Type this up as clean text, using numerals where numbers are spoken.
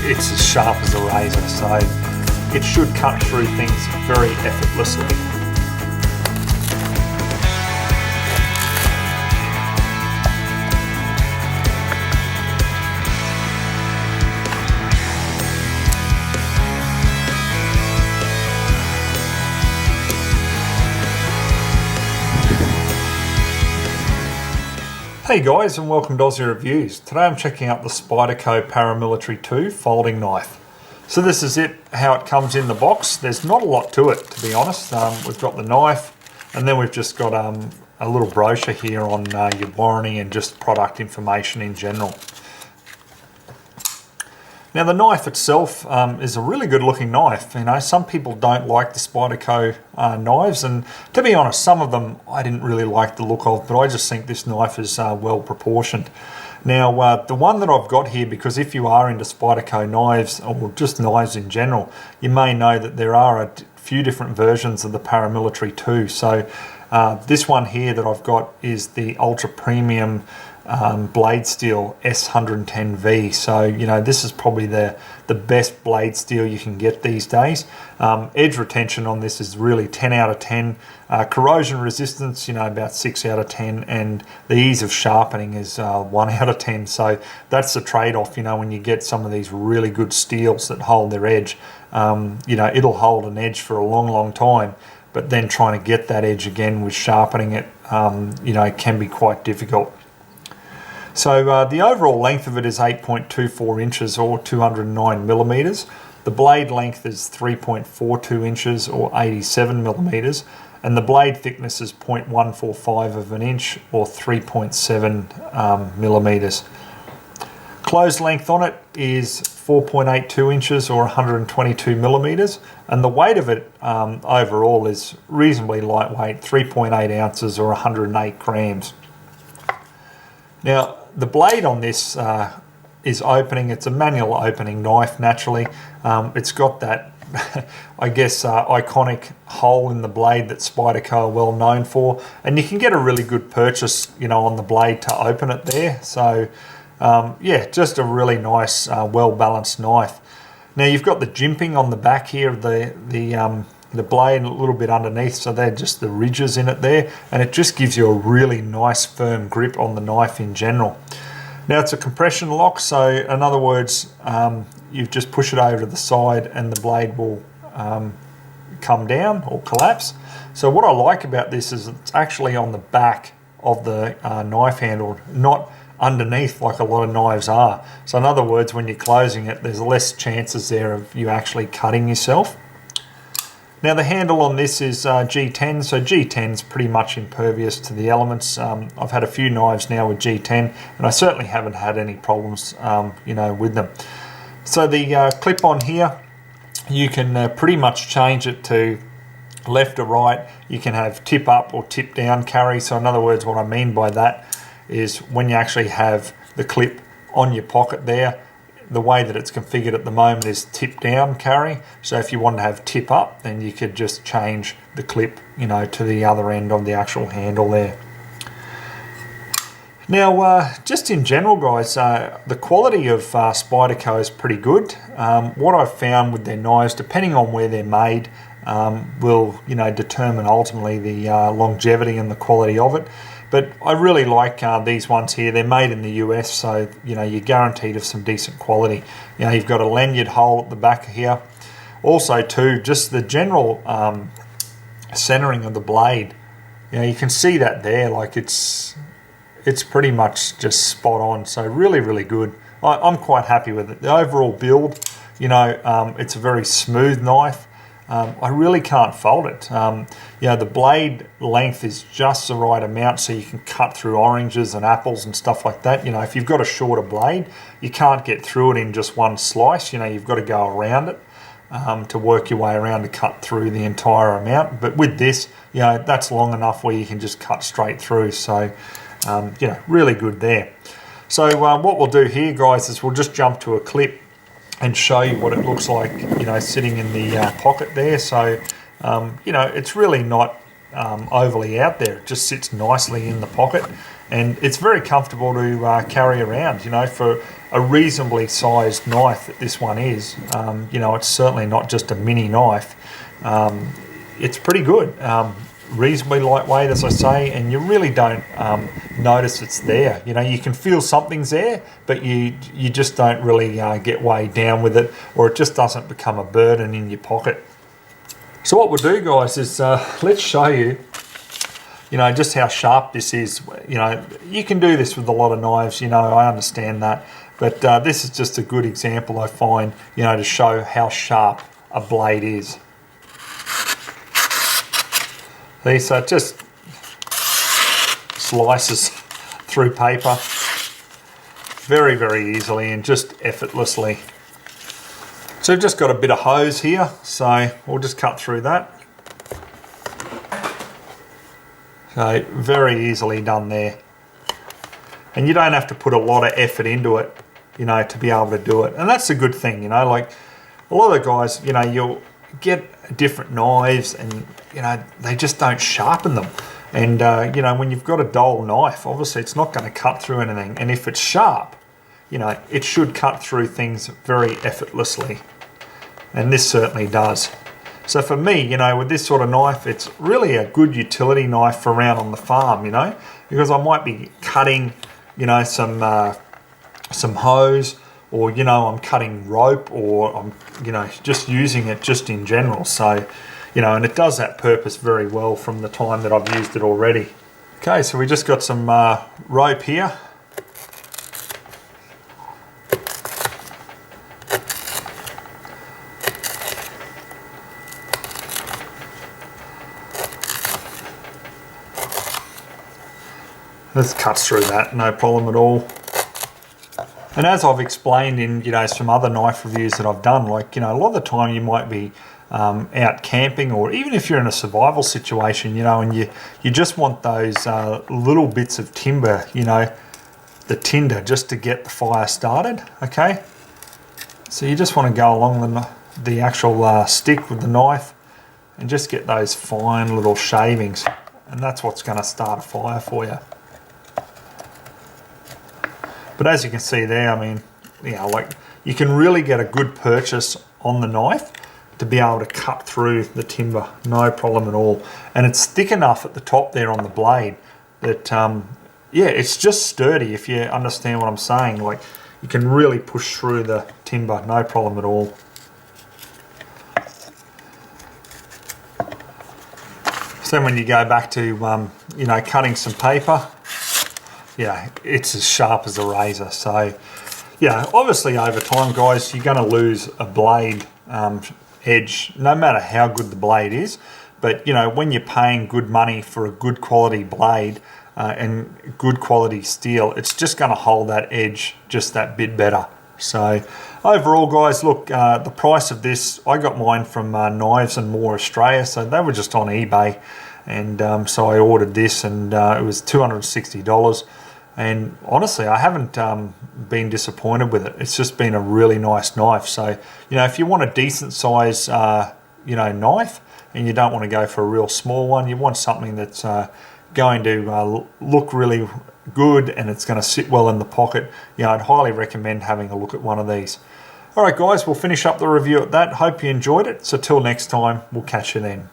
it's as sharp as a razor, so it should cut through things very effortlessly. Hey guys, and welcome to Ozzie Reviews. Today I'm checking out the Spyderco Para Military 2 folding knife. So this is it, how it comes in the box. There's not a lot to it, to be honest. We've got the knife, and then we've just got a little brochure here on your warranty and just product information in general. Now the knife itself is a really good looking knife. You know, some people don't like the Spyderco knives, and to be honest, some of them I didn't really like the look of, but I just think this knife is well proportioned. Now the one that I've got here, because if you are into Spyderco knives, or just knives in general, you may know that there are a few different versions of the Para Military 2. So this one here that I've got is the ultra premium blade steel s110v. So you know, this is probably the best blade steel you can get these days. Edge retention on this is really 10 out of 10. Corrosion resistance, you know, about 6 out of 10, and the ease of sharpening is 1 out of 10. So that's the trade-off, you know, when you get some of these really good steels that hold their edge. You know, it'll hold an edge for a long time, but then trying to get that edge again with sharpening it, you know, can be quite difficult. So the overall length of it is 8.24 inches or 209 millimeters. The blade length is 3.42 inches or 87 millimeters, and the blade thickness is 0.145 of an inch or 3.7 millimeters. Closed length on it is 4.82 inches or 122 millimeters, and the weight of it overall is reasonably lightweight, 3.8 ounces or 108 grams. Now, the blade on this is opening. It's a manual opening knife, naturally. It's got that, I guess, iconic hole in the blade that Spyderco are well known for. And you can get a really good purchase, you know, on the blade to open it there. So, yeah, just a really nice, well-balanced knife. Now, you've got the jimping on the back here of the blade and a little bit underneath, so they're just the ridges in it there, and it just gives you a really nice firm grip on the knife in general. Now it's a compression lock, so in other words, you just push it over to the side and the blade will come down or collapse. So what I like about this is it's actually on the back of the knife handle, not underneath like a lot of knives are. So in other words, when you're closing it, there's less chances there of you actually cutting yourself. Now the handle on this is G10, so G10 is pretty much impervious to the elements. I've had a few knives now with G10, and I certainly haven't had any problems, you know, with them. So the clip on here, you can pretty much change it to left or right. You can have tip up or tip down carry. So in other words, what I mean by that is when you actually have the clip on your pocket there, the way that it's configured at the moment is tip down carry. So if you want to have tip up, then you could just change the clip, you know, to the other end of the actual handle there. Now, just in general, guys, the quality of Spyderco is pretty good. What I've found with their knives, depending on where they're made, will, you know, determine ultimately the longevity and the quality of it. But I really like these ones here. They're made in the US, so you know, you're guaranteed of some decent quality. You know, you've got a lanyard hole at the back here. Also, too, just the general centering of the blade. You know, you can see that there. Like it's pretty much just spot on. So really good. I'm quite happy with it. The overall build, you know, it's a very smooth knife. I really can't fault it. You know, the blade length is just the right amount so you can cut through oranges and apples and stuff like that. You know, if you've got a shorter blade, you can't get through it in just one slice. You know, you've got to go around it to work your way around to cut through the entire amount. But with this, you know, that's long enough where you can just cut straight through. So, you know, really good there. So what we'll do here, guys, is we'll just jump to a clip and show you what it looks like, you know, sitting in the pocket there. So, you know, it's really not overly out there. It just sits nicely in the pocket. and it's very comfortable to carry around, you know, for a reasonably sized knife that this one is. You know, it's certainly not just a mini knife. It's pretty good. Reasonably lightweight, as I say, and you really don't notice it's there. You know, you can feel something's there, but you just don't really get weighed down with it, or it just doesn't become a burden in your pocket. So what we'll do, guys, is let's show you, you know, just how sharp this is. You know, you can do this with a lot of knives, you know, I understand that, but this is just a good example, I find, you know, to show how sharp a blade is. So it just slices through paper very, very easily and just effortlessly. So we've just got a bit of hose here, so we'll just cut through that. So very easily done there. And you don't have to put a lot of effort into it, you know, to be able to do it. And that's a good thing, you know, like a lot of guys, you know, you'll get different knives and, you know, they just don't sharpen them. And, you know, when you've got a dull knife, obviously it's not going to cut through anything. And if it's sharp, you know, it should cut through things very effortlessly. And this certainly does. So for me, you know, with this sort of knife, it's really a good utility knife for around on the farm, you know, because I might be cutting, you know, some hose, or, you know, I'm cutting rope, or I'm, you know, just using it just in general. So, you know, and it does that purpose very well from the time that I've used it already. Okay, so we just got some rope here. This cuts through that, no problem at all. And as I've explained in, you know, some other knife reviews that I've done, like, you know, a lot of the time you might be out camping, or even if you're in a survival situation, you know, and you just want those little bits of timber, you know, the tinder, just to get the fire started, okay? So you just want to go along the actual stick with the knife and just get those fine little shavings, and that's what's going to start a fire for you. But as you can see there, I mean, you know, like, you can really get a good purchase on the knife to be able to cut through the timber, no problem at all. And it's thick enough at the top there on the blade that, yeah, it's just sturdy, if you understand what I'm saying. Like, you can really push through the timber, no problem at all. So when you go back to, you know, cutting some paper, yeah, it's as sharp as a razor. So, yeah, obviously over time, guys, you're going to lose a blade edge, no matter how good the blade is. But, you know, when you're paying good money for a good quality blade and good quality steel, it's just going to hold that edge just that bit better. So, overall, guys, look, the price of this, I got mine from Knives and More Australia, so they were just on eBay. And so I ordered this, and it was $260. And honestly, I haven't been disappointed with it. It's just been a really nice knife. So, you know, if you want a decent size, you know, knife, and you don't want to go for a real small one, you want something that's going to look really good and it's going to sit well in the pocket, you know, I'd highly recommend having a look at one of these. All right, guys, we'll finish up the review at that. Hope you enjoyed it. So till next time, we'll catch you then.